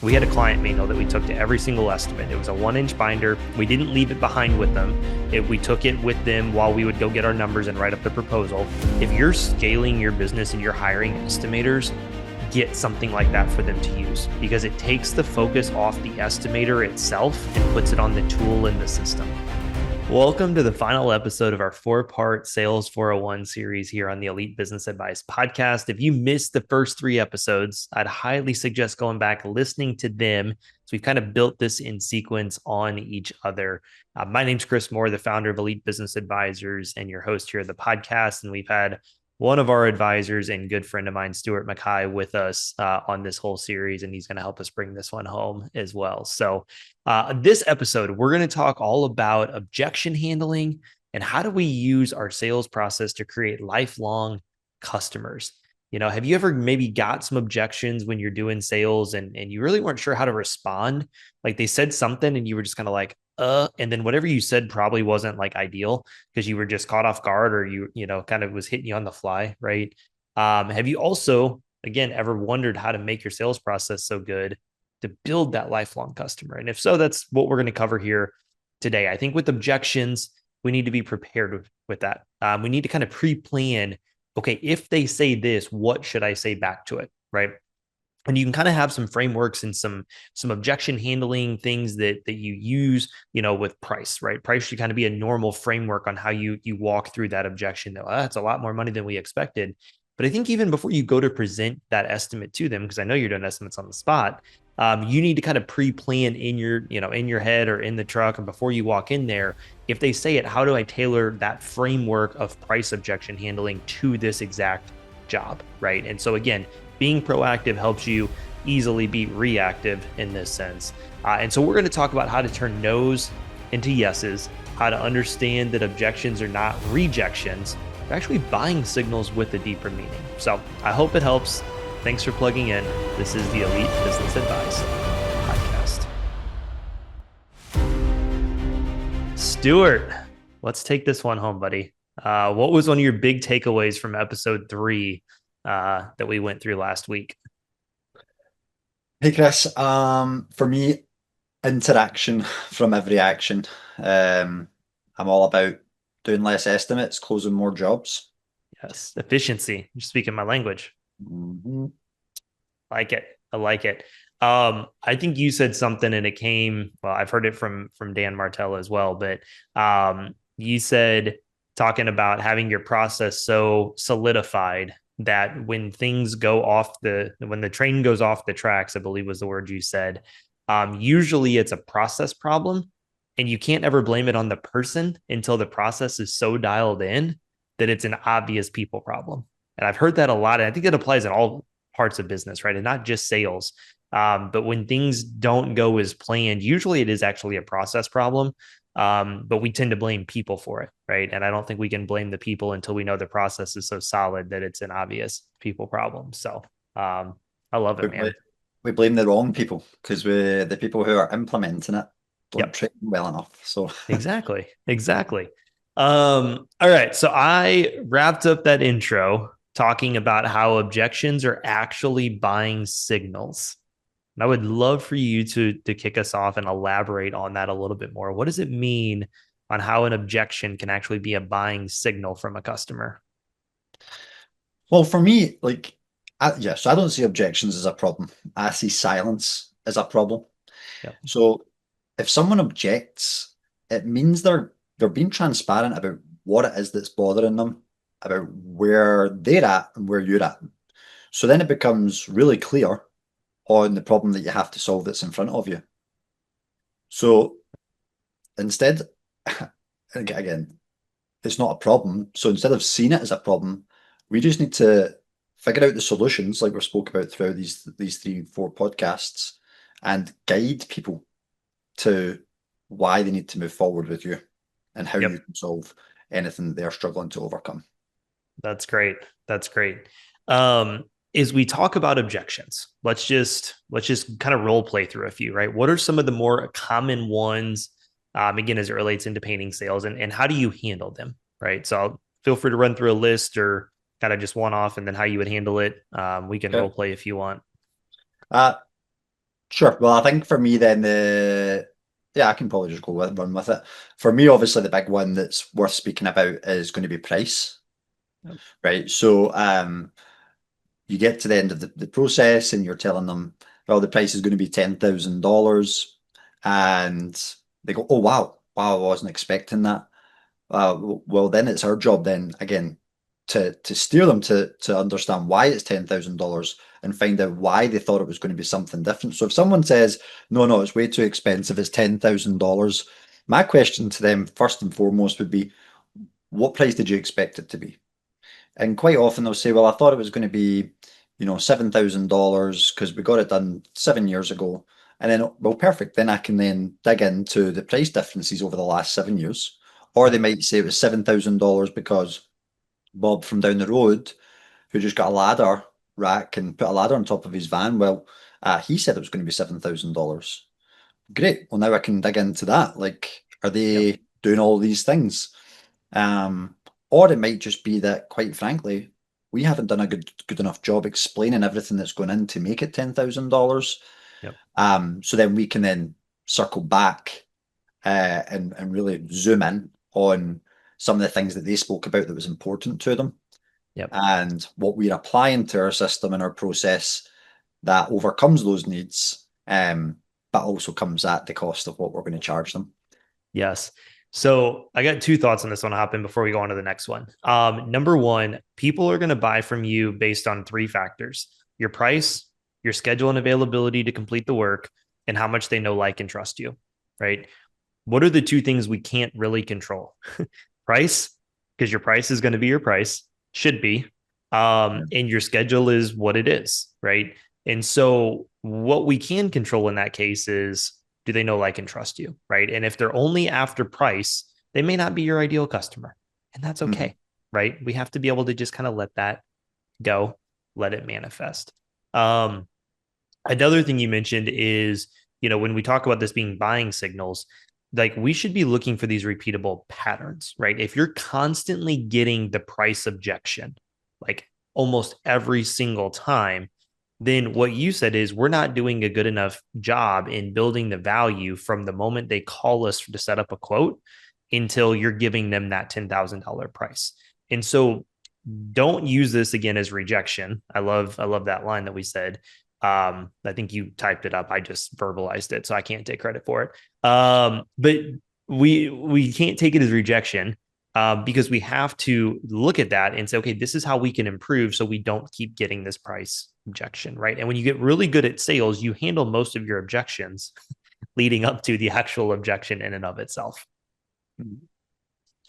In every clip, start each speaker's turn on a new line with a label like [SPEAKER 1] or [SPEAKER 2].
[SPEAKER 1] We had a client manual that we took to every single estimate. It was a 1-inch binder. We didn't leave it behind with them. We took it with them while we would go get our numbers and write up the proposal. If you're scaling your business and you're hiring estimators, get something like that for them to use, because it takes the focus off the estimator itself and puts it on the tool in the system. Welcome to the final episode of our 4-part Sales 401 series here on the Elite Business Advice podcast. If you missed the first 3 episodes, I'd highly suggest going back, listening to them. So we've kind of built this in sequence on each other. My name's Chris Moore, the founder of Elite Business Advisors and your host here at the podcast. And we've had one of our advisors and good friend of mine, Stuart Mackay, with us on this whole series, and he's going to help us bring this one home as well. So this episode, we're going to talk all about objection handling and how do we use our sales process to create lifelong customers. You know, have you ever maybe got some objections when you're doing sales and you really weren't sure how to respond? Like they said something and you were just kind of like, and then whatever you said probably wasn't like ideal because you were just caught off guard, or you know, kind of was hitting you on the fly, right? Have you also, again, ever wondered how to make your sales process so good to build that lifelong customer? And if so, that's what we're going to cover here today. I think with objections, we need to be prepared with that. We need to kind of pre-plan, okay, if they say this, what should I say back to it, right? And you can kind of have some frameworks and some objection handling things that you use, you know, with price, right? Price should kind of be a normal framework on how you walk through that objection. Though that's a lot more money than we expected. But I think even before you go to present that estimate to them, because I know you're doing estimates on the spot, you need to kind of pre-plan in your head or in the truck, and before you walk in there, if they say it, how do I tailor that framework of price objection handling to this exact job, right? And so again, being proactive helps you easily be reactive in this sense. And so we're going to talk about how to turn no's into yeses, how to understand that objections are not rejections, they're actually buying signals with a deeper meaning. So I hope it helps. Thanks for plugging in. This is the Elite Business Advice podcast. Stuart, let's take this one home, buddy. What was one of your big takeaways from episode 3 that we went through last week?
[SPEAKER 2] Hey Chris, for me, interaction from every action. I'm all about doing less estimates, closing more jobs.
[SPEAKER 1] Yes, efficiency. You're speaking my language.
[SPEAKER 2] Mm-hmm.
[SPEAKER 1] Like it. I like it. I think you said something and it came, well, I've heard it from Dan Martell as well, but you said talking about having your process so solidified that when the train goes off the tracks, I believe was the word you said, usually it's a process problem and you can't ever blame it on the person until the process is so dialed in that it's an obvious people problem. And I've heard that a lot. And I think it applies in all parts of business, right? And not just sales. But when things don't go as planned, usually it is actually a process problem. But we tend to blame people for it, right? And I don't think we can blame the people until we know the process is so solid that it's an obvious people problem. So I love it, man.
[SPEAKER 2] We blame the wrong people because the people who are implementing it don't
[SPEAKER 1] Yep.
[SPEAKER 2] train well enough. So
[SPEAKER 1] Exactly. All right. So I wrapped up that intro talking about how objections are actually buying signals. And I would love for you to kick us off and elaborate on that a little bit more. What does it mean on how an objection can actually be a buying signal from a customer?
[SPEAKER 2] well, for me, so I don't see objections as a problem. I see silence as a problem.
[SPEAKER 1] Yep.
[SPEAKER 2] So if someone objects, it means they're being transparent about what it is that's bothering them, about where they're at and where you're at. So then it becomes really clear on the problem that you have to solve that's in front of you. So instead, again, it's not a problem. So instead of seeing it as a problem, we just need to figure out the solutions like we spoke about throughout these 3-4 podcasts and guide people to why they need to move forward with you and how
[SPEAKER 1] Yep.
[SPEAKER 2] you can solve anything they're struggling to overcome.
[SPEAKER 1] That's great. As we talk about objections, let's just kind of role play through a few, right? What are some of the more common ones, again, as it relates into painting sales, and how do you handle them, right? So feel free to run through a list or kind of just one off and then how you would handle it. We can role play if you want.
[SPEAKER 2] Sure. Well, I think for me then yeah, I can probably just go with run with it. For me, obviously the big one that's worth speaking about is going to be price,
[SPEAKER 1] Yep.
[SPEAKER 2] right? So you get to the end of the process and you're telling them, well, the price is going to be $10,000. And they go, oh, wow, wow, I wasn't expecting that. Well, then it's our job then again to steer them to understand why it's $10,000 and find out why they thought it was going to be something different. So if someone says, no, no, it's way too expensive, it's $10,000, my question to them first and foremost would be, what price did you expect it to be? And quite often they'll say, well, I thought it was going to be, $7,000 because we got it done 7 years ago. And then, well, perfect. Then I can then dig into the price differences over the last 7 years. Or they
[SPEAKER 1] Yep.
[SPEAKER 2] might say it was $7,000 because Bob from down the road, who just got a ladder rack and put a ladder on top of his van, well, he said it was going to be $7,000. Great. Well, now I can dig into that. Like, are
[SPEAKER 1] Yep.
[SPEAKER 2] they doing all these things? Or it might just be that, quite frankly, we haven't done a good enough job explaining everything that's going in to make it $10,000.
[SPEAKER 1] Yep.
[SPEAKER 2] So then we can then circle back and really zoom in on some of the things that they spoke about that was important to them
[SPEAKER 1] Yep.
[SPEAKER 2] and what we're applying to our system and our process that overcomes those needs, but also comes at the cost of what we're going to charge them.
[SPEAKER 1] Yes. So I got two thoughts on this one. I'll hop in before we go on to the next one. Number one, people are going to buy from you based on three factors: your price, your schedule and availability to complete the work, and how much they know, like, and trust you. Right. What are the two things we can't really control? Price, because your price is going to be your price, should be. And your schedule is what it is. Right. And so what we can control in that case is, do they know, like, and trust you? Right. And if they're only after price, they may not be your ideal customer. And that's
[SPEAKER 2] Mhm.
[SPEAKER 1] okay. Right. We have to be able to just kind of let that go, let it manifest. Um, Another thing you mentioned is, when we talk about this being buying signals, like, we should be looking for these repeatable patterns, right? If you're constantly getting the price objection, like almost every single time, then what you said is, we're not doing a good enough job in building the value from the moment they call us to set up a quote until you're giving them that $10,000 price. And so don't use this again as rejection. I love that line that we said. I think you typed it up. I just verbalized it, so I can't take credit for it. But we can't take it as rejection, because we have to look at that and say, okay, this is how we can improve so we don't keep getting this price objection, right? And when you get really good at sales, you handle most of your objections leading up to the actual objection in and of itself.
[SPEAKER 2] Yeah,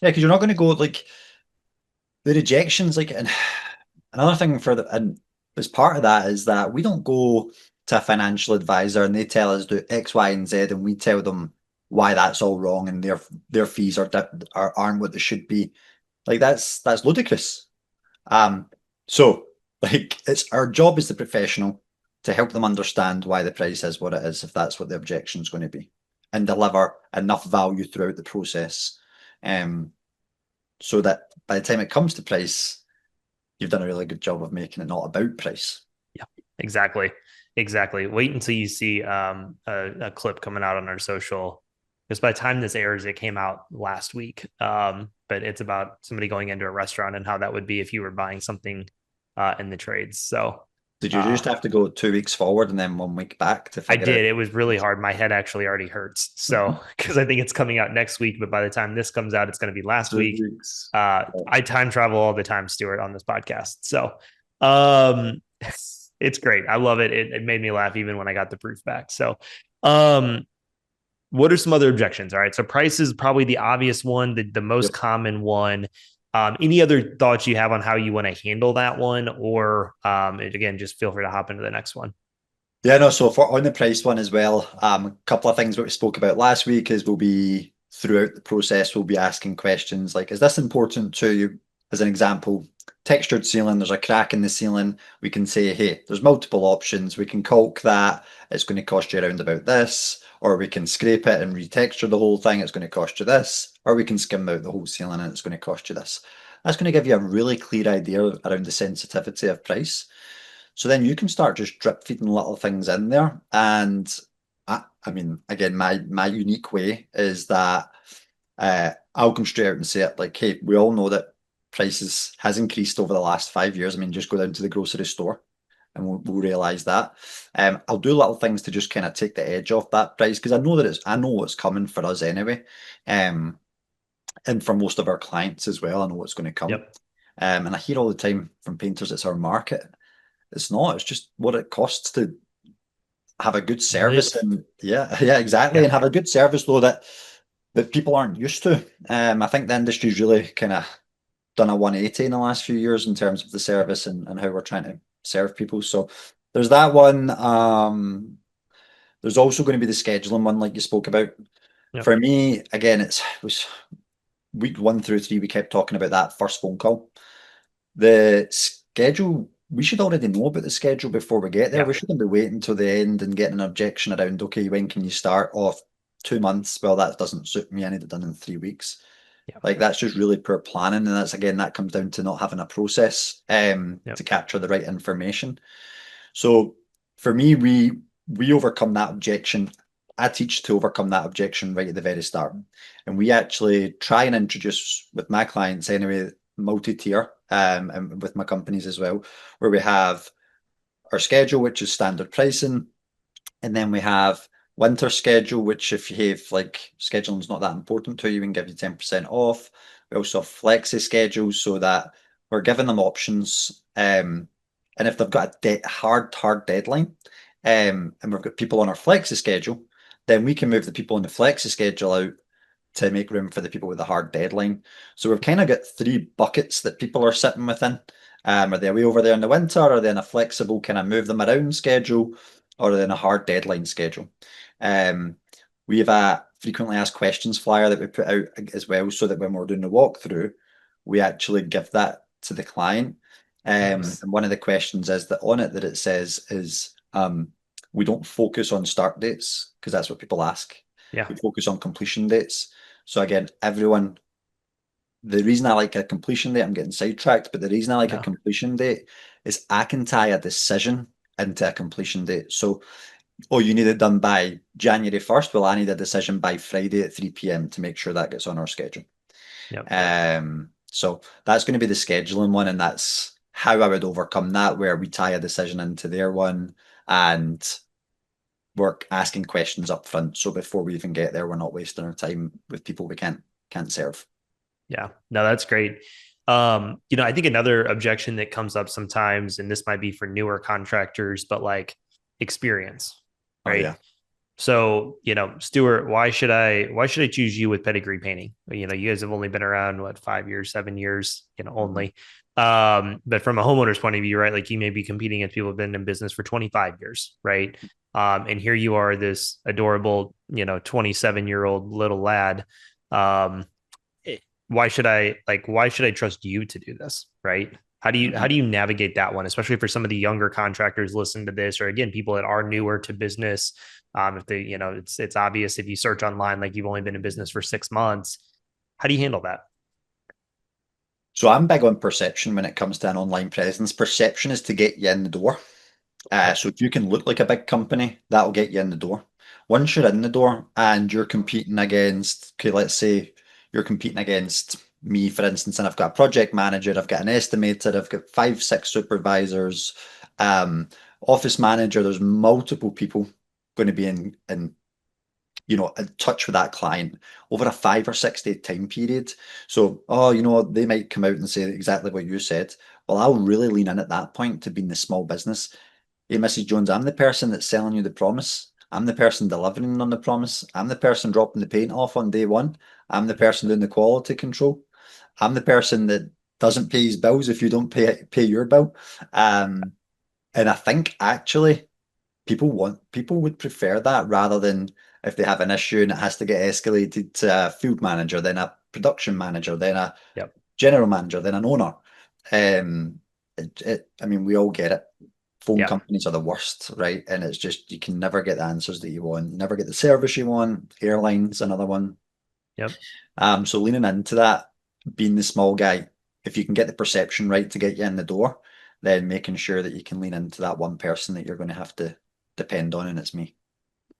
[SPEAKER 2] because you're not going to go like the rejections, like, and another thing for the, and as part of that is that we don't go to a financial advisor and they tell us do X, Y, and Z, and we tell them why that's all wrong and their fees aren't what they should be. Like that's ludicrous. Um, so like it's our job as the professional to help them understand why the price is what it is, if that's what the objection is going to be, and deliver enough value throughout the process. Um, so that by the time it comes to price, you've done a really good job of making it not about price.
[SPEAKER 1] Yeah, exactly. Exactly. Wait until you see a clip coming out on our social. Because by the time this airs, it came out last week. But it's about somebody going into a restaurant and how that would be if you were buying something in the trades. So
[SPEAKER 2] Did you
[SPEAKER 1] uh,
[SPEAKER 2] just have to go 2 weeks forward and then 1 week back to
[SPEAKER 1] I
[SPEAKER 2] figure out?
[SPEAKER 1] did. It was really hard. My head actually already hurts. So, because I think it's coming out next week, but by the time this comes out, it's going to be last
[SPEAKER 2] 2
[SPEAKER 1] week.
[SPEAKER 2] weeks.
[SPEAKER 1] I time travel all the time, Stuart, on this podcast. So, um, it's great. I love it. It made me laugh even when I got the proof back. So, um, what are some other objections? All right. So, price is probably the obvious one, the most
[SPEAKER 2] Yep.
[SPEAKER 1] common one. Any other thoughts you have on how you want to handle that one? Or, again, just feel free to hop into the next one.
[SPEAKER 2] Yeah, no, so for on the price one as well, a couple of things that we spoke about last week is we'll be throughout the process, we'll be asking questions like, is this important to you? As an example, textured ceiling, there's a crack in the ceiling. We can say, hey, there's multiple options. We can caulk that, it's going to cost you around about this, or we can scrape it and retexture the whole thing, it's going to cost you this, or we can skim out the whole ceiling and it's going to cost you this. That's going to give you a really clear idea around the sensitivity of price. So then you can start just drip feeding little things in there. And I mean, again, my unique way is that I'll come straight out and say it like, hey, we all know that prices has increased over the last 5 years. I mean, just go down to the grocery store and we'll realize that. I'll do little things to just kind of take the edge off that price because I know what's coming for us anyway. And for most of our clients as well, I know what's going to come.
[SPEAKER 1] Yep.
[SPEAKER 2] And I hear all the time from painters, it's our market. It's not, it's just what it costs to have a good service.
[SPEAKER 1] Live.
[SPEAKER 2] And yeah, exactly.
[SPEAKER 1] Yeah.
[SPEAKER 2] And have a good service though that people aren't used to. I think the industry's really kind of done a 180 in the last few years in terms of the service and how we're trying to serve people. So there's that one. There's also going to be the scheduling one, like you spoke about.
[SPEAKER 1] Yep.
[SPEAKER 2] For me, again, it was week 1 through 3. We kept talking about that first phone call. The schedule, we should already know about the schedule before we get there.
[SPEAKER 1] Yeah.
[SPEAKER 2] We shouldn't be waiting until the end and getting an objection around, okay, when can you start? Off 2 months. Well, that doesn't suit me. I need it done in 3 weeks.
[SPEAKER 1] Yeah.
[SPEAKER 2] Like that's just really poor planning. And that's again, that comes down to not having a process
[SPEAKER 1] Yep.
[SPEAKER 2] to capture the right information. So for me, we overcome that objection. I teach to overcome that objection right at the very start. And we actually try and introduce with my clients anyway, multi-tier, and with my companies as well, where we have our schedule, which is standard pricing, and then we have winter schedule, which if you have like scheduling's not that important to you, we can give you 10% off. We also have flexi schedules so that we're giving them options. And if they've got a hard deadline, and we've got people on our flexi schedule, then we can move the people on the flexi schedule out to make room for the people with the hard deadline. So we've kind of got 3 buckets that people are sitting within. Are they away over there in the winter? Are they in a flexible kind of move them around schedule? Or are they in a hard deadline schedule? We have a frequently asked questions flyer that we put out as well, so that when we're doing the walkthrough, we actually give that to the client.
[SPEAKER 1] Nice.
[SPEAKER 2] And one of the questions is that on it that it says is we don't focus on start dates because that's what people ask.
[SPEAKER 1] Yeah.
[SPEAKER 2] We focus on completion dates. So again, everyone, the reason I like a completion date, I'm getting sidetracked, but the reason I like a
[SPEAKER 1] No.
[SPEAKER 2] completion date is I can tie a decision into a completion date. So, oh, you need it done by January 1st. Well, I need a decision by Friday at 3 p.m. to make sure that gets on our schedule.
[SPEAKER 1] Yep.
[SPEAKER 2] So that's going to be the scheduling one, and that's how I would overcome that, where we tie a decision into their one and we're asking questions up front. So before we even get there, we're not wasting our time with people we can't serve.
[SPEAKER 1] Yeah. No, that's great. I think another objection that comes up sometimes, and this might be for newer contractors, but like experience,
[SPEAKER 2] Oh
[SPEAKER 1] right?
[SPEAKER 2] yeah.
[SPEAKER 1] So, Stuart, why should I choose you with pedigree painting? You guys have only been around, what, 5 years, 7 years, only. But from a homeowner's point of view, right? Like you may be competing against people who've been in business for 25 years, right? And here you are, this adorable, 27-year-old little lad. Um, why should I trust you to do this, right? How do you navigate that one, especially for some of the younger contractors listening to this, or again, people that are newer to business? If they, it's obvious if you search online, like you've only been in business for 6 months. How do you handle that?
[SPEAKER 2] So I'm big on perception when it comes to an online presence. Perception is to get you in the door.
[SPEAKER 1] Yep.
[SPEAKER 2] So if you can look like a big company, that'll get you in the door. Once you're in the door and you're competing against, okay, let's say you're competing against me, for instance, and I've got a project manager, I've got an estimator, I've got 5, 6 supervisors, office manager. There's multiple people going to be in in touch with that client over a 5 or 6 day time period. So, they might come out and say exactly what you said. Well, I'll really lean in at that point to being the small business. Hey, Mrs. Jones, I'm the person that's selling you the promise. I'm the person delivering on the promise. I'm the person dropping the paint off on day one. I'm the person doing the quality control. I'm the person that doesn't pay his bills if you don't pay your bill. And I think actually people would prefer that rather than if they have an issue and it has to get escalated to a field manager, then a production manager, then a
[SPEAKER 1] Yep.
[SPEAKER 2] general manager, then an owner. I mean, we all get it. Phone
[SPEAKER 1] Yeah.
[SPEAKER 2] companies are the worst, right? And it's just you can never get the answers that you want. You never get the service you want. Airlines, another one.
[SPEAKER 1] Yep.
[SPEAKER 2] So leaning into that, being the small guy, if you can get the perception right to get you in the door, then making sure that you can lean into that one person that you're going to have to depend on, and it's me.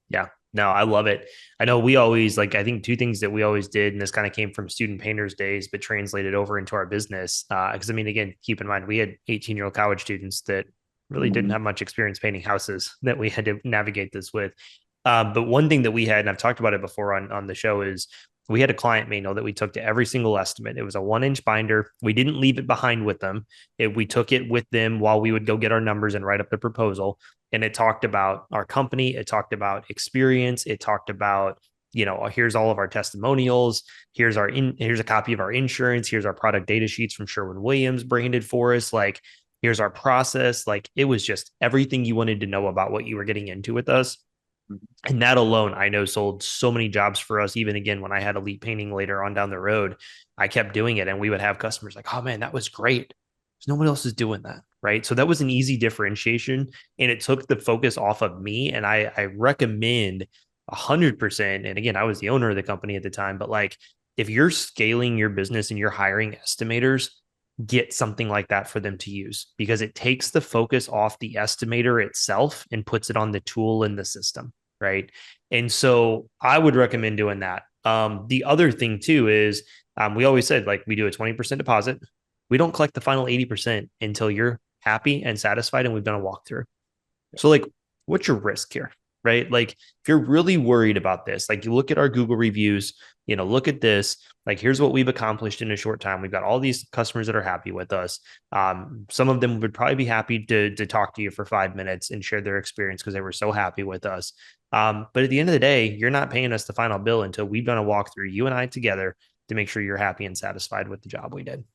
[SPEAKER 1] Yeah. No, I love it. I know we always like, I think two things that we always did, and this kind of came from student painters days, but translated over into our business. Cause I mean, again, keep in mind, we had 18-year-old college students that really didn't
[SPEAKER 2] Mhm.
[SPEAKER 1] have much experience painting houses that we had to navigate this with. But one thing that we had, and I've talked about it before on the show, is we had a client manual that we took to every single estimate. It was a 1 inch binder. We didn't leave it behind with them. We took it with them while we would go get our numbers and write up the proposal. And it talked about our company. It talked about experience. It talked about, here's all of our testimonials. Here's a copy of our insurance. Here's our product data sheets from Sherwin-Williams branded for us. Like, here's our process. Like, it was just everything you wanted to know about what you were getting into with us. And that alone, I know, sold so many jobs for us. Even again, when I had Elite Painting later on down the road, I kept doing it. And we would have customers like, oh man, that was great. Nobody else is doing that. Right. So that was an easy differentiation. And it took the focus off of me. And I recommend 100%. And again, I was the owner of the company at the time, but like, if you're scaling your business and you're hiring estimators, get something like that for them to use, because it takes the focus off the estimator itself and puts it on the tool in the system. Right. And so I would recommend doing that. The other thing too is we always said, like, we do a 20% deposit. We don't collect the final 80% until you're happy and satisfied and we've done a walkthrough. So, like, what's your risk here? Right. Like, if you're really worried about this, like, you look at our Google reviews, look at this, like, here's what we've accomplished in a short time. We've got all these customers that are happy with us. Some of them would probably be happy to talk to you for 5 minutes and share their experience because they were so happy with us. But at the end of the day, you're not paying us the final bill until we've done a walkthrough, you and I together, to make sure you're happy and satisfied with the job we did.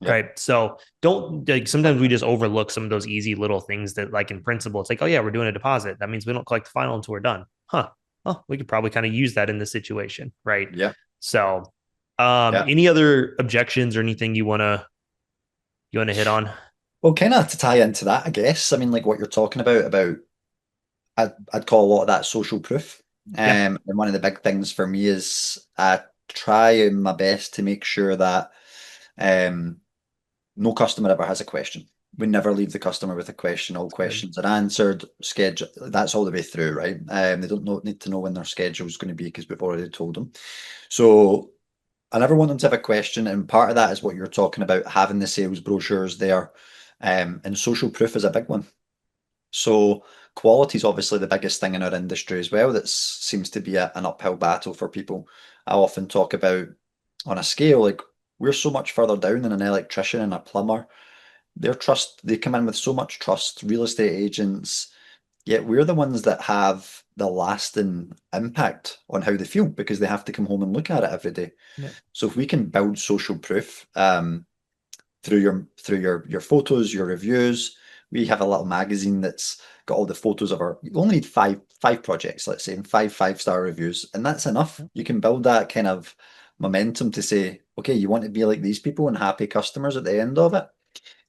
[SPEAKER 2] Yeah.
[SPEAKER 1] Right. So don't, like, sometimes we just overlook some of those easy little things that, like, in principle, it's like, oh yeah, we're doing a deposit. That means we don't collect the final until we're done. Huh. Oh, we could probably kind of use that in this situation. Right.
[SPEAKER 2] Yeah.
[SPEAKER 1] So
[SPEAKER 2] Yeah.
[SPEAKER 1] any other objections or anything you want to hit on?
[SPEAKER 2] Well, kind of to tie into that, I guess. I mean, like what you're talking about I'd call a lot of that social proof.
[SPEAKER 1] Yeah.
[SPEAKER 2] And one of the big things for me is I try my best to make sure that um, no customer ever has a question. We never leave the customer with a question. All
[SPEAKER 1] Good.
[SPEAKER 2] questions are answered. Schedule, that's all the way through, right? They don't need to know when their schedule is going to be because we've already told them. So I never want them to have a question. And part of that is what you're talking about, having the sales brochures there. And social proof is a big one. So quality is obviously the biggest thing in our industry as well. That seems to be an uphill battle for people. I often talk about on a scale, like we're so much further down than an electrician and a plumber. They come in with so much trust, real estate agents, yet we're the ones that have the lasting impact on how they feel because they have to come home and look at it every day.
[SPEAKER 1] Yeah.
[SPEAKER 2] So if we can build social proof, through your photos, your reviews. We have a little magazine that's got all the photos of our. You only need five projects, let's say, and five-star reviews, and that's enough. You can build that kind of momentum to say, okay, you want to be like these people and happy customers at the end of it.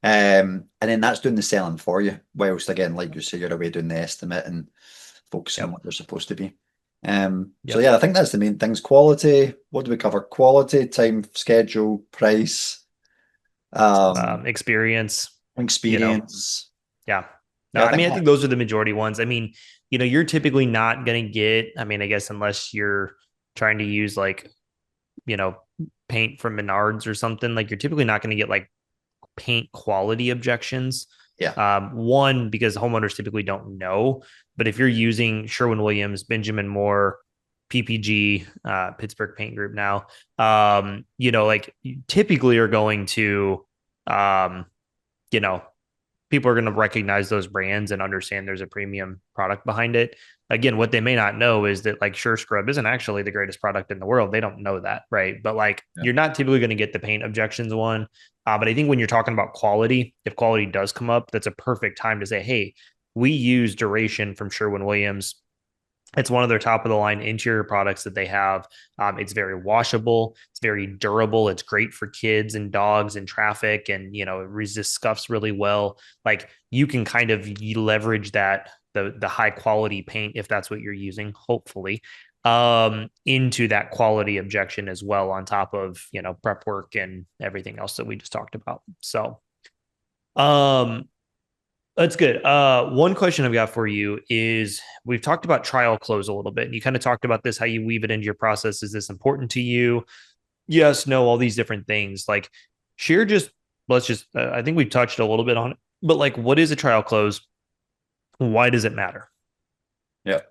[SPEAKER 2] And then that's doing the selling for you. Whilst again, like you say, you're away doing the estimate and focusing on
[SPEAKER 1] Yep.
[SPEAKER 2] what they're supposed to be. So
[SPEAKER 1] Yep.
[SPEAKER 2] yeah, I think that's the main things. Quality. What do we cover? Quality, time, schedule, price,
[SPEAKER 1] Experience, you know,
[SPEAKER 2] experience.
[SPEAKER 1] yeah. No,
[SPEAKER 2] Yeah, I
[SPEAKER 1] I
[SPEAKER 2] think
[SPEAKER 1] mean, I
[SPEAKER 2] that.
[SPEAKER 1] think those are the majority ones. I mean, you're typically not going to get, I mean, I guess unless you're trying to use, like, you know, paint from Menards or something, like, you're typically not going to get, like, paint quality objections.
[SPEAKER 2] Yeah.
[SPEAKER 1] One, because homeowners typically don't know, but if you're using Sherwin-Williams, Benjamin Moore, PPG, Pittsburgh Paint Group now, like, you typically are going to, um, you know, people are going to recognize those brands and understand there's a premium product behind it. Again, what they may not know is that, like, Sure Scrub isn't actually the greatest product in the world. They don't know that, right? But, like,
[SPEAKER 2] Yeah.
[SPEAKER 1] you're not typically going to get the paint objections one. But I think when you're talking about quality, if quality does come up, that's a perfect time to say, hey, we use Duration from Sherwin Williams. It's one of their top of the line interior products that they have. It's very washable. It's very durable. It's great for kids and dogs and traffic, and it resists scuffs really well. Like, you can kind of leverage that, the high quality paint, if that's what you're using, hopefully, into that quality objection as well, on top of prep work and everything else that we just talked about. So Um, that's good. One question I've got for you is we've talked about trial close a little bit, and you kind of talked about this, how you weave it into your process. Is this important to you? Yes, no, all these different things. Like, share just, let's just, I think we've touched a little bit on it, but like, what is a trial close? Why does it matter?
[SPEAKER 2] Yeah.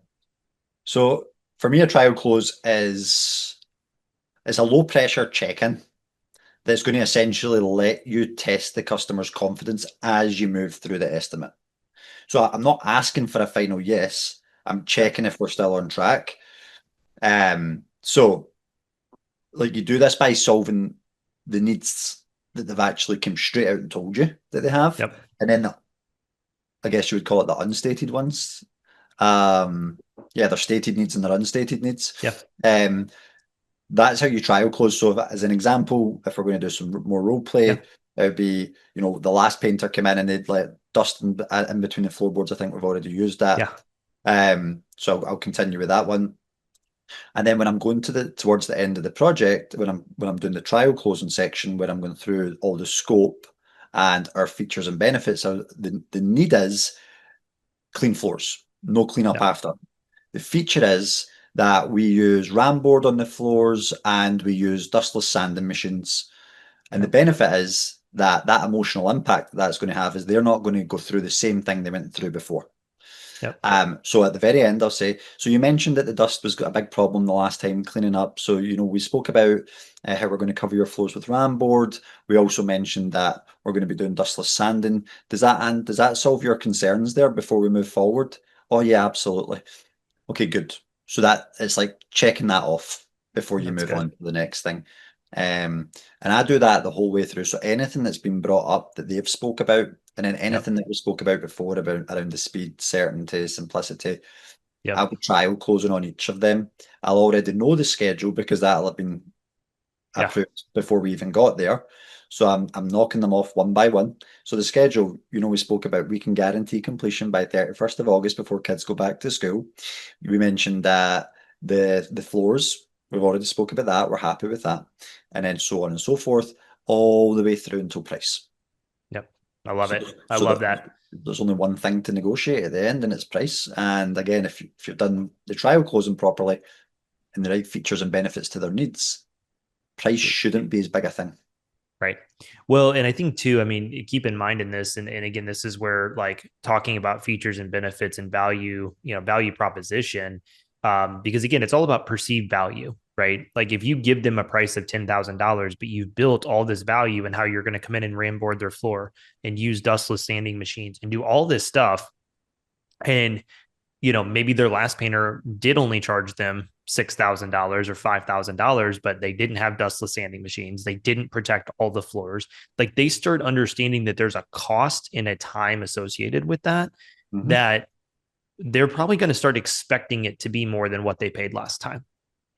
[SPEAKER 2] So for me, a trial close is a low pressure check-in that's going to essentially let you test the customer's confidence as you move through the estimate. So I'm not asking for a final yes. I'm
[SPEAKER 1] Yep.
[SPEAKER 2] checking if we're still on track. So like you do this by solving the needs that they've actually come straight out and told you that they have,
[SPEAKER 1] Yep.
[SPEAKER 2] and then I guess you would call it the unstated ones. Um, yeah, their stated needs and their unstated needs.
[SPEAKER 1] Yeah.
[SPEAKER 2] Um, that's how you trial close. So, as an example, if we're going to do some more role play,
[SPEAKER 1] Yeah.
[SPEAKER 2] it would be, the last painter came in and they'd let dust in between the floorboards. I think we've already used that.
[SPEAKER 1] Yeah.
[SPEAKER 2] So I'll continue with that one. And then when I'm going towards the end of the project, when I'm doing the trial closing section, where I'm going through all the scope and our features and benefits, the need is clean floors, no cleanup
[SPEAKER 1] Yeah.
[SPEAKER 2] after. The feature is that we use ram board on the floors and we use dustless sanding machines. And the
[SPEAKER 1] Yeah.
[SPEAKER 2] benefit is that that emotional impact that's going to have is they're not going to go through the same thing they went through before.
[SPEAKER 1] Yeah.
[SPEAKER 2] So at the very end, I'll say, so you mentioned that the dust was got a big problem the last time cleaning up. So, we spoke about how we're going to cover your floors with ram board. We also mentioned that we're going to be doing dustless sanding. Does that solve your concerns there before we move forward? Oh yeah, absolutely. Okay, good. So that it's like checking that off before you
[SPEAKER 1] That's
[SPEAKER 2] move on
[SPEAKER 1] good.
[SPEAKER 2] to the next thing. And I do that the whole way through. So anything that's been brought up that they've spoke about, and then
[SPEAKER 1] Yep.
[SPEAKER 2] anything that we spoke about before about around the speed, certainty, simplicity,
[SPEAKER 1] Yep.
[SPEAKER 2] I'll be trial closing on each of them. I'll already know the schedule because that'll have been
[SPEAKER 1] Yeah.
[SPEAKER 2] approved before we even got there. So I'm knocking them off one by one. So the schedule, we spoke about, we can guarantee completion by 31st of August before kids go back to school. We mentioned that the floors, we've already spoke about that. We're happy with that. And then so on and so forth, all the way through until price.
[SPEAKER 1] Yep. I love
[SPEAKER 2] So,
[SPEAKER 1] it. I
[SPEAKER 2] so
[SPEAKER 1] love
[SPEAKER 2] that
[SPEAKER 1] that.
[SPEAKER 2] there's only one thing to negotiate at the end, and it's price. And again, if you've done the trial closing properly and the right features and benefits to their needs, price shouldn't be as big a thing.
[SPEAKER 1] Right. Well, and I think too, I mean, keep in mind in this, and again, this is where like talking about features and benefits and value, value proposition, because again, it's all about perceived value, right? Like if you give them a price of $10,000, but you've built all this value and how you're going to come in and ramboard their floor and use dustless sanding machines and do all this stuff, and maybe their last painter did only charge them $6,000 or $5,000, but they didn't have dustless sanding machines. They didn't protect all the floors. Like they start understanding that there's a cost and a time associated with that,
[SPEAKER 2] Mhm.
[SPEAKER 1] that they're probably going to start expecting it to be more than what they paid last time.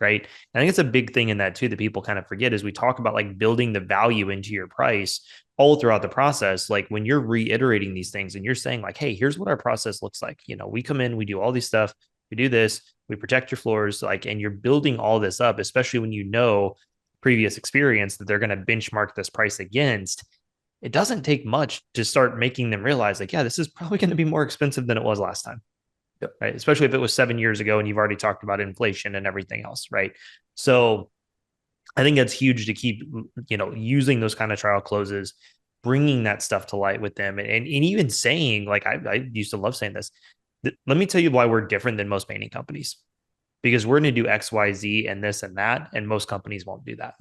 [SPEAKER 1] Right. I think it's a big thing in that too that people kind of forget is we talk about like building the value into your price all throughout the process. Like when you're reiterating these things and you're saying like, hey, here's what our process looks like. We come in, we do all these stuff, we do this, we protect your floors, like, and you're building all this up, especially when previous experience that they're going to benchmark this price against. It doesn't take much to start making them realize like, yeah, this is probably going to be more expensive than it was last time,
[SPEAKER 2] Yep.
[SPEAKER 1] right? Especially if it was 7 years ago and you've already talked about inflation and everything else, right? So I think that's huge to keep, using those kind of trial closes, bringing that stuff to light with them, and even saying, like, I used to love saying this. Let me tell you why we're different than most painting companies, because we're going to do X, Y, Z, and this and that, and most companies won't do that,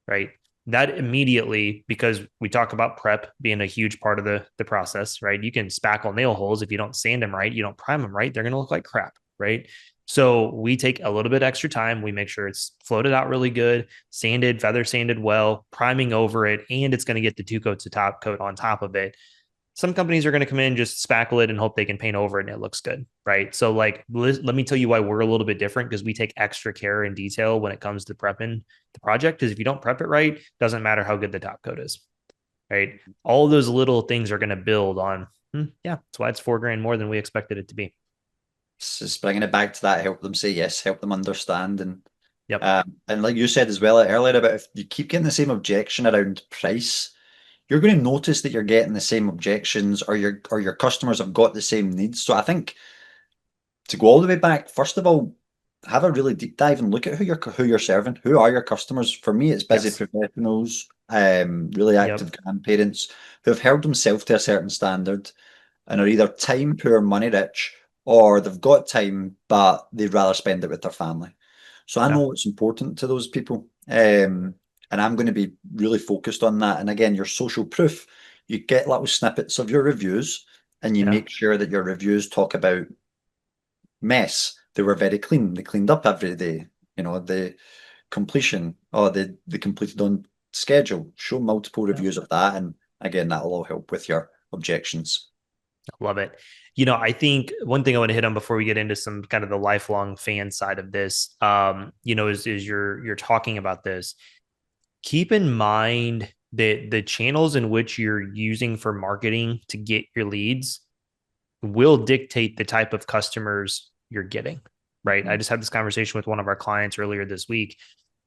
[SPEAKER 1] right? That immediately, because we talk about prep being a huge part of the process, right? You can spackle nail holes if you don't sand them right, you don't prime them right, they're going to look like crap, right? So we take a little bit extra time. We make sure it's floated out really good, sanded, feather sanded well, priming over it, and it's going to get the two coats of top coat on top of it. Some companies are going to come in, just spackle it and hope they can paint over it and it looks good, right? So like, let me tell you why we're a little bit different, because we take extra care and detail when it comes to prepping the project. Because if you don't prep it right, doesn't matter how good the top coat is, right? All those little things are going to build on. Yeah, that's why it's $4,000 more than we expected it to be.
[SPEAKER 2] Just bringing it back to that, help them say yes, help them understand,
[SPEAKER 1] Yep.
[SPEAKER 2] and like you said as well earlier about if you keep getting the same objection around price, you're going to notice that you're getting the same objections, or your customers have got the same needs. So I think to go all the way back, first of all, have a really deep dive and look at who you're serving. Who are your customers? For me, it's busy
[SPEAKER 1] Yes.
[SPEAKER 2] professionals, really
[SPEAKER 1] Yep.
[SPEAKER 2] active grandparents who have held themselves to a certain standard and are either time poor, money rich, or they've got time but they'd rather spend it with their family. So I know
[SPEAKER 1] Yeah.
[SPEAKER 2] what's important to those people, and I'm going to be really focused on that. And again, your social proof, you get little snippets of your reviews, and you
[SPEAKER 1] Yeah.
[SPEAKER 2] make sure that your reviews talk about mess. They were very clean. They cleaned up every day. The completion, oh, they completed on schedule. Show multiple
[SPEAKER 1] Yeah.
[SPEAKER 2] reviews of that, and again, that will all help with your objections.
[SPEAKER 1] Love it. I think one thing I want to hit on before we get into some kind of the lifelong fan side of this, is you're talking about this. Keep in mind that the channels in which you're using for marketing to get your leads will dictate the type of customers you're getting, right? I
[SPEAKER 2] Mhm.
[SPEAKER 1] just had this conversation with one of our clients earlier this week,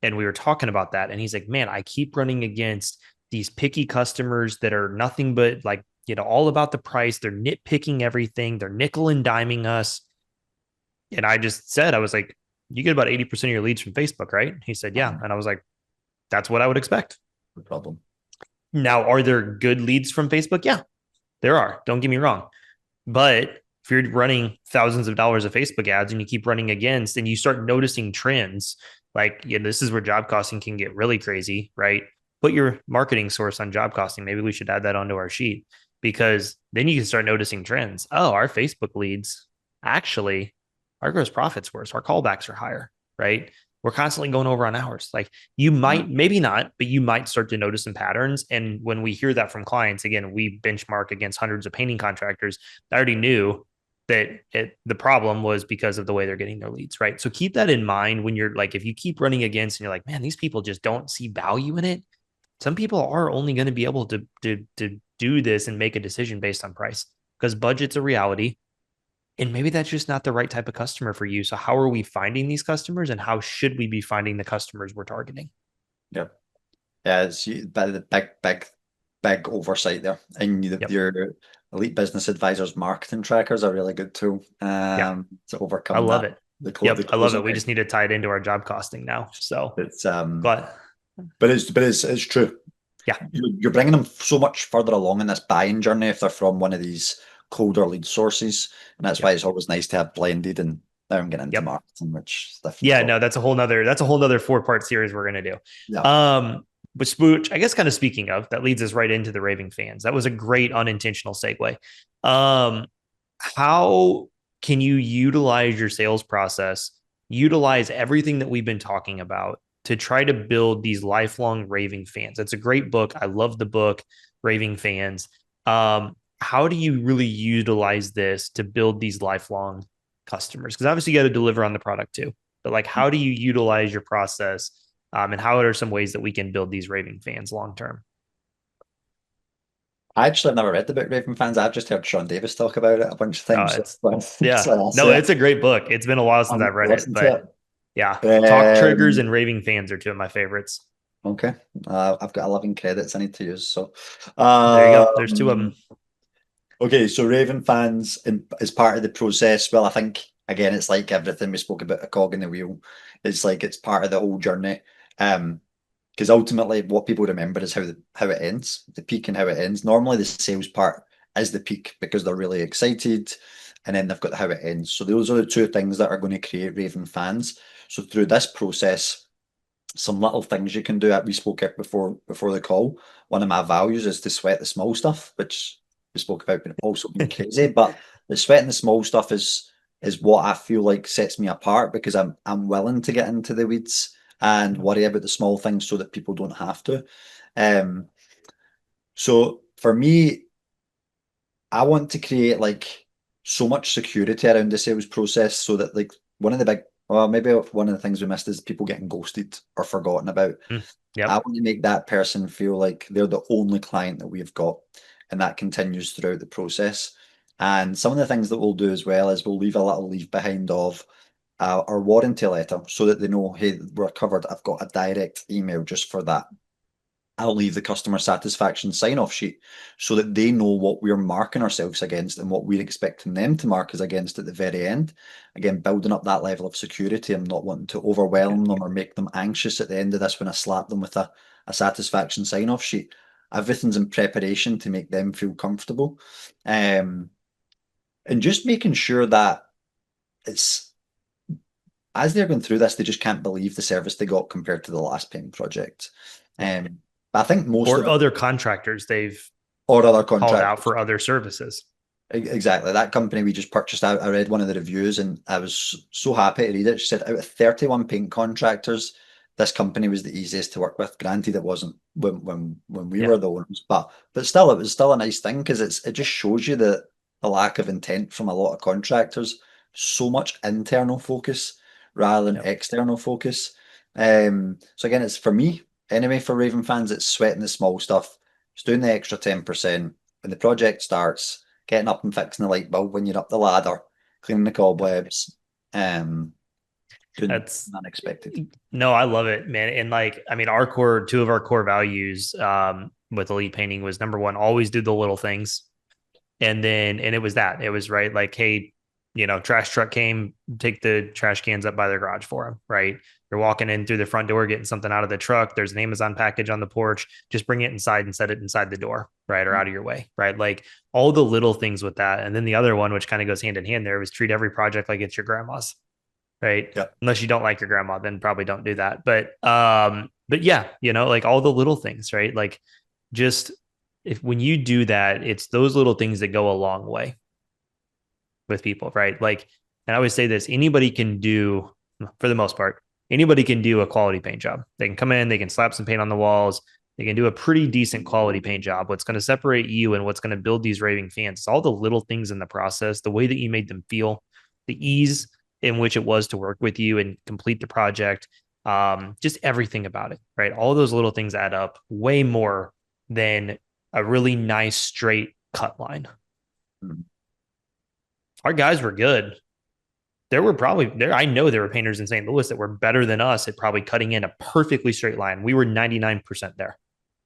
[SPEAKER 1] and we were talking about that. And he's like, man, I keep running against these picky customers that are nothing but like, all about the price. They're nitpicking everything, they're nickel and diming us. And I just said, I was like, you get about 80% of your leads from Facebook, right? He said, yeah. And I was like, that's what I would expect.
[SPEAKER 2] No problem.
[SPEAKER 1] Now, are there good leads from Facebook? Yeah, there are. Don't get me wrong. But if you're running thousands of dollars of Facebook ads and you keep running against and you start noticing trends, like, this is where job costing can get really crazy, right? Put your marketing source on job costing. Maybe we should add that onto our sheet, because then you can start noticing trends. Oh, our Facebook leads, actually, our gross profit's worse. Our callbacks are higher, right? We're constantly going over on hours. Like, you
[SPEAKER 2] Yeah.
[SPEAKER 1] might, maybe not, but you might start to notice some patterns. And when we hear that from clients, again, we benchmark against hundreds of painting contractors. I already knew that the problem was because of the way they're getting their leads, right? So keep that in mind when you're like, if you keep running against and you're like, man, these people just don't see value in it. Some people are only going to be able to do this and make a decision based on price, because budget's a reality. And maybe that's just not the right type of customer for you. So how are we finding these customers, and how should we be finding the customers we're targeting?
[SPEAKER 2] Yep. Yeah, it's the big oversight there. And
[SPEAKER 1] Yep.
[SPEAKER 2] your Elite Business Advisors marketing trackers are a really good tool
[SPEAKER 1] Yeah.
[SPEAKER 2] to
[SPEAKER 1] I
[SPEAKER 2] overcome
[SPEAKER 1] love
[SPEAKER 2] that.
[SPEAKER 1] it.
[SPEAKER 2] The
[SPEAKER 1] Yep. I love
[SPEAKER 2] closing
[SPEAKER 1] it. We
[SPEAKER 2] rate.
[SPEAKER 1] just need to tie it into our job costing now. So,
[SPEAKER 2] It's
[SPEAKER 1] but
[SPEAKER 2] it's true.
[SPEAKER 1] yeah.
[SPEAKER 2] You're bringing them so much further along in this buying journey if they're from one of these colder lead sources, and that's why
[SPEAKER 1] Yep.
[SPEAKER 2] it's always nice to have blended. And now I'm getting into
[SPEAKER 1] Yep.
[SPEAKER 2] marketing, which is a different
[SPEAKER 1] Yeah.
[SPEAKER 2] topic.
[SPEAKER 1] No, that's a whole nother 4-part series we're going to do.
[SPEAKER 2] Yeah.
[SPEAKER 1] Which I guess, kind of speaking of, that leads us right into the raving fans. That was a great unintentional segue. Um, how can you utilize your sales process, utilize everything that we've been talking about to try to build these lifelong raving fans? It's a great book. I love the book, Raving Fans. How do you really utilize this to build these lifelong customers? Because obviously you got to deliver on the product too, but like, how do you utilize your process? And how are some ways that we can build these raving fans long term?
[SPEAKER 2] I actually have never read the book Raven Fans. I've just heard Sean Davis talk about it a bunch of times. So,
[SPEAKER 1] It's
[SPEAKER 2] so
[SPEAKER 1] Yeah,
[SPEAKER 2] that's
[SPEAKER 1] no,
[SPEAKER 2] it.
[SPEAKER 1] it's a great book. It's been a while since
[SPEAKER 2] I'll
[SPEAKER 1] I've read it,
[SPEAKER 2] listen
[SPEAKER 1] but
[SPEAKER 2] to
[SPEAKER 1] yeah,
[SPEAKER 2] it.
[SPEAKER 1] Talk Triggers and Raving Fans are two of my favorites.
[SPEAKER 2] Okay. I've got 11 credits I need to use. So,
[SPEAKER 1] There you go. There's two of them.
[SPEAKER 2] um, okay. So Raven Fans is part of the process. Well, I think again, it's like everything we spoke about, a cog in the wheel. It's like it's part of the whole journey. Um, because ultimately what people remember is how it ends, the peak and how it ends. Normally the sales part is the peak because they're really excited, and then they've got how it ends. So those are the two things that are going to create Raven Fans. So through this process, some little things you can do. We spoke about before the call. One of my values is to sweat the small stuff, which we spoke about also being crazy. But the sweating the small stuff is what I feel like sets me apart, because I'm willing to get into the weeds and worry about the small things so that people don't have to. Um, so for me, I want to create like so much security around the sales process so that like one of the big, well, maybe one of the things we missed is people getting ghosted or forgotten about. I
[SPEAKER 1] Yep.
[SPEAKER 2] want to make that person feel like they're the only client that we've got, and that continues throughout the process. And some of the things that we'll do as well is we'll leave a little leave behind of our warranty letter so that they know, hey, we're covered. I've got a direct email just for that. I'll leave the customer satisfaction sign-off sheet so that they know what we're marking ourselves against and what we're expecting them to mark us against at the very end. Again, building up that level of security. I'm not wanting to overwhelm them or make them anxious at the end of this when I slap them with a satisfaction sign-off sheet. Everything's in preparation to make them feel comfortable. And just making sure that it's, as they're going through this, they just can't believe the service they got compared to the last paint project. I think most
[SPEAKER 1] or
[SPEAKER 2] of it,
[SPEAKER 1] other contractors they've
[SPEAKER 2] or other
[SPEAKER 1] called out
[SPEAKER 2] contractors.
[SPEAKER 1] for other services.
[SPEAKER 2] Exactly. That company we just purchased out, I read one of the reviews and I was so happy to read it. She said out of 31 paint contractors, this company was the easiest to work with. Granted, it wasn't when we
[SPEAKER 1] Yeah.
[SPEAKER 2] were the owners, but still, it was still a nice thing because it just shows you the lack of intent from a lot of contractors. So much internal focus rather than
[SPEAKER 1] Yep.
[SPEAKER 2] external focus. So again, it's for me anyway. For Raven fans, it's sweating the small stuff. It's doing the extra 10% when the project starts, getting up and fixing the light bulb when you're up the ladder, cleaning the cobwebs, doing
[SPEAKER 1] That's
[SPEAKER 2] unexpected.
[SPEAKER 1] no, I love it, man. And like, I mean, two of our core values with elite painting was number one, always do the little things. And it was it was right. Like, hey, trash truck came, take the trash cans up by their garage for them, right? You're walking in through the front door, getting something out of the truck. There's an Amazon package on the porch. Just bring it inside and set it inside the door, right? Or out of your way, right? Like all the little things with that. And then the other one, which kind of goes hand in hand there, was treat every project like it's your grandma's, right?
[SPEAKER 2] Yeah.
[SPEAKER 1] Unless you don't like your grandma, then probably don't do that. But yeah, like all the little things, right? Like just if when you do that, it's those little things that go a long way with people, right? Like, and I always say this: anybody can do, for the most part, anybody can do a quality paint job. They can come in, they can slap some paint on the walls, they can do a pretty decent quality paint job. What's going to separate you and what's going to build these raving fans is all the little things in the process, the way that you made them feel, the ease in which it was to work with you and complete the project, just everything about it, right? All those little things add up way more than a really nice straight cut line.
[SPEAKER 2] Mhm.
[SPEAKER 1] Our guys were good. There were probably there. I know there were painters in St. Louis that were better than us at probably cutting in a perfectly straight line. We were 99% there.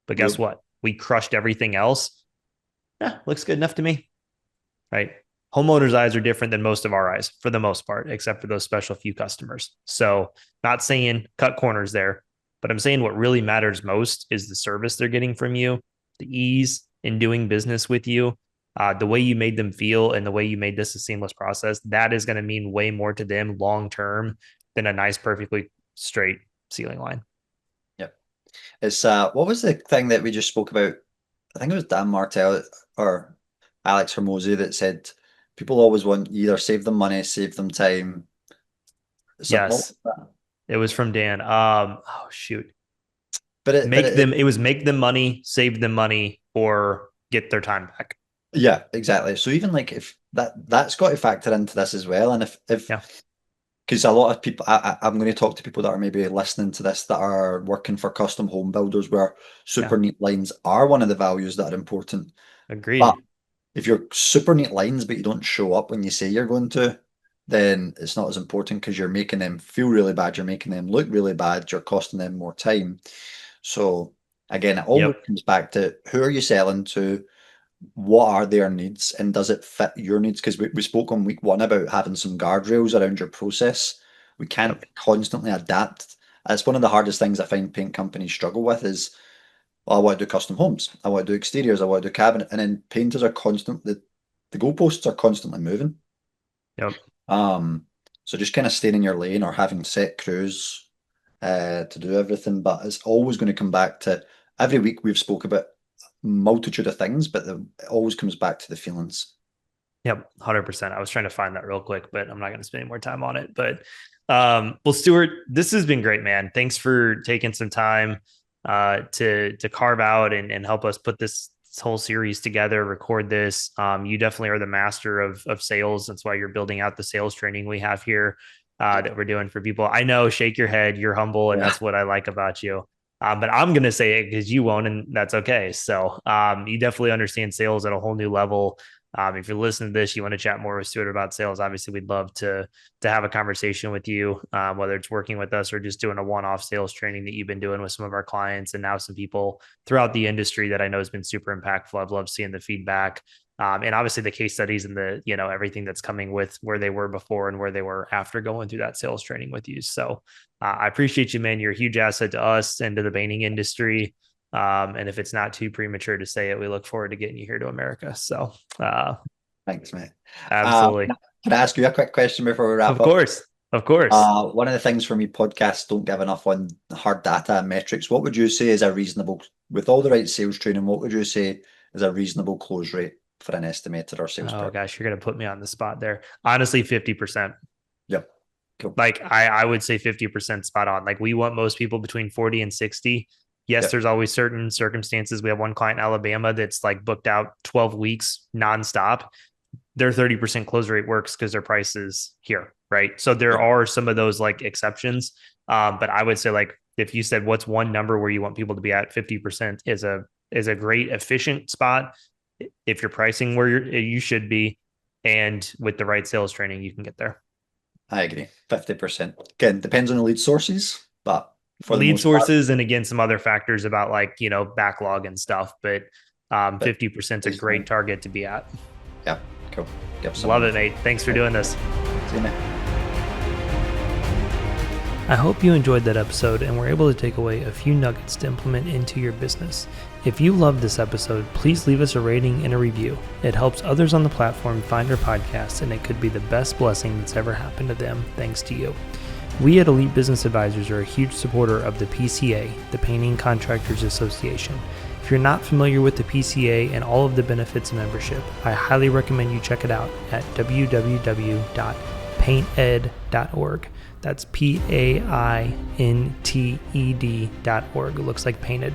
[SPEAKER 1] But guess
[SPEAKER 2] Yep.
[SPEAKER 1] what? We crushed everything else. Looks good enough to me. Right. Homeowners' eyes are different than most of our eyes for the most part, except for those special few customers. So, not saying cut corners there, but I'm saying what really matters most is the service they're getting from you, the ease in doing business with you, the way you made them feel, and the way you made this a seamless process. That is going to mean way more to them long term than a nice, perfectly straight ceiling line.
[SPEAKER 2] Yep. It's what was the thing that we just spoke about? I think it was Dan Martell or Alex Hermosi that said people always want either save them money, save them time. Something, what
[SPEAKER 1] Yes,
[SPEAKER 2] was that?
[SPEAKER 1] it was from Dan. Oh shoot, it was make them money, save them money, or get their time back.
[SPEAKER 2] Yeah, exactly. So even like if that's got to factor into this as well, and if
[SPEAKER 1] Yeah.
[SPEAKER 2] because a lot of people, I'm going to talk to people that are maybe listening to this that are working for custom home builders where
[SPEAKER 1] Yeah.
[SPEAKER 2] super neat lines are one of the values that are important. But
[SPEAKER 1] Agreed.
[SPEAKER 2] if you're super neat lines but you don't show up when you say you're going to, then it's not as important because you're making them feel really bad, you're making them look really bad, you're costing them more time. So again, it always
[SPEAKER 1] Yep.
[SPEAKER 2] comes back to who are you selling to? What are their needs and does it fit your needs? Because we spoke on week one about having some guardrails around your process. We can't
[SPEAKER 1] Yep.
[SPEAKER 2] constantly adapt. That's one of the hardest things I find paint companies struggle with is, well, I want to do custom homes, I want to do exteriors, I want to do cabinet, and then painters are constantly, the goalposts are constantly moving.
[SPEAKER 1] Yep.
[SPEAKER 2] So just kind of staying in your lane or having set crews to do everything, but it's always going to come back to every week we've spoke about multitude of things, but it always comes back to the feelings.
[SPEAKER 1] Yep. 100%. I was trying to find that real quick, but I'm not going to spend any more time on it. But, well, Stuart, this has been great, man. Thanks for taking some time to carve out and help us put this whole series together, record this. You definitely are the master of sales. That's why you're building out the sales training we have here that we're doing for people. I know, shake your head, you're humble, and
[SPEAKER 2] Yeah.
[SPEAKER 1] that's what I like about you. But I'm going to say it because you won't, and that's okay. So you definitely understand sales at a whole new level. If you're listening to this, you want to chat more with Stuart about sales, obviously we'd love to have a conversation with you, whether it's working with us or just doing a one-off sales training that you've been doing with some of our clients and now some people throughout the industry that I know has been super impactful. I've loved seeing the feedback. And obviously the case studies and the, everything that's coming with where they were before and where they were after going through that sales training with you. So I appreciate you, man. You're a huge asset to us and to the painting industry. And if it's not too premature to say it, we look forward to getting you here to America. So
[SPEAKER 2] Thanks, mate.
[SPEAKER 1] absolutely.
[SPEAKER 2] Can I ask you a quick question before we wrap
[SPEAKER 1] Of
[SPEAKER 2] up?
[SPEAKER 1] course. Of course.
[SPEAKER 2] One of the things for me, podcasts don't give enough on hard data and metrics. What would you say is a reasonable, with all the right sales training, what would you say is a reasonable close rate for an estimator or sales person?
[SPEAKER 1] Gosh, you're going to put me on the spot there. Honestly, 50%.
[SPEAKER 2] Yep. Cool.
[SPEAKER 1] Like I would say 50% spot on. Like we want most people between 40 and 60. Yes,
[SPEAKER 2] Yep.
[SPEAKER 1] There's always certain circumstances. We have one client in Alabama that's like booked out 12 weeks nonstop. Their 30% close rate works because their price is here, right? So there are some of those like exceptions. But I would say like if you said what's one number where you want people to be at, 50% is a great efficient spot. If you're pricing where you should be, and with the right sales training, you can get there.
[SPEAKER 2] I agree. 50%. Again, depends on the lead sources, but for
[SPEAKER 1] lead sources and again, some other factors about like, backlog and stuff, but 50% is a great target to be at.
[SPEAKER 2] Yeah. Cool.
[SPEAKER 1] Love it, mate. Thanks for doing this.
[SPEAKER 2] See you, mate.
[SPEAKER 1] I hope you enjoyed that episode and were able to take away a few nuggets to implement into your business. If you loved this episode, please leave us a rating and a review. It helps others on the platform find our podcast, and it could be the best blessing that's ever happened to them thanks to you. We at Elite Business Advisors are a huge supporter of the PCA, the Painting Contractors Association. If you're not familiar with the PCA and all of the benefits of membership, I highly recommend you check it out at www.painted.org. That's PAINTED.org. It looks like painted.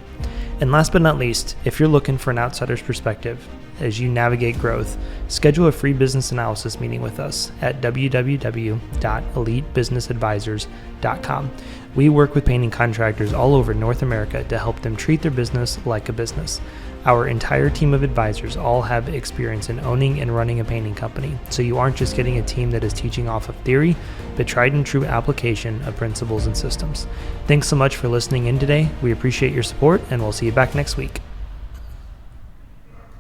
[SPEAKER 1] And last but not least, if you're looking for an outsider's perspective as you navigate growth, schedule a free business analysis meeting with us at www.elitebusinessadvisors.com. We work with painting contractors all over North America to help them treat their business like a business. Our entire team of advisors all have experience in owning and running a painting company, so you aren't just getting a team that is teaching off of theory, but tried and true application of principles and systems. Thanks so much for listening in today. We appreciate your support, and we'll see you back next week.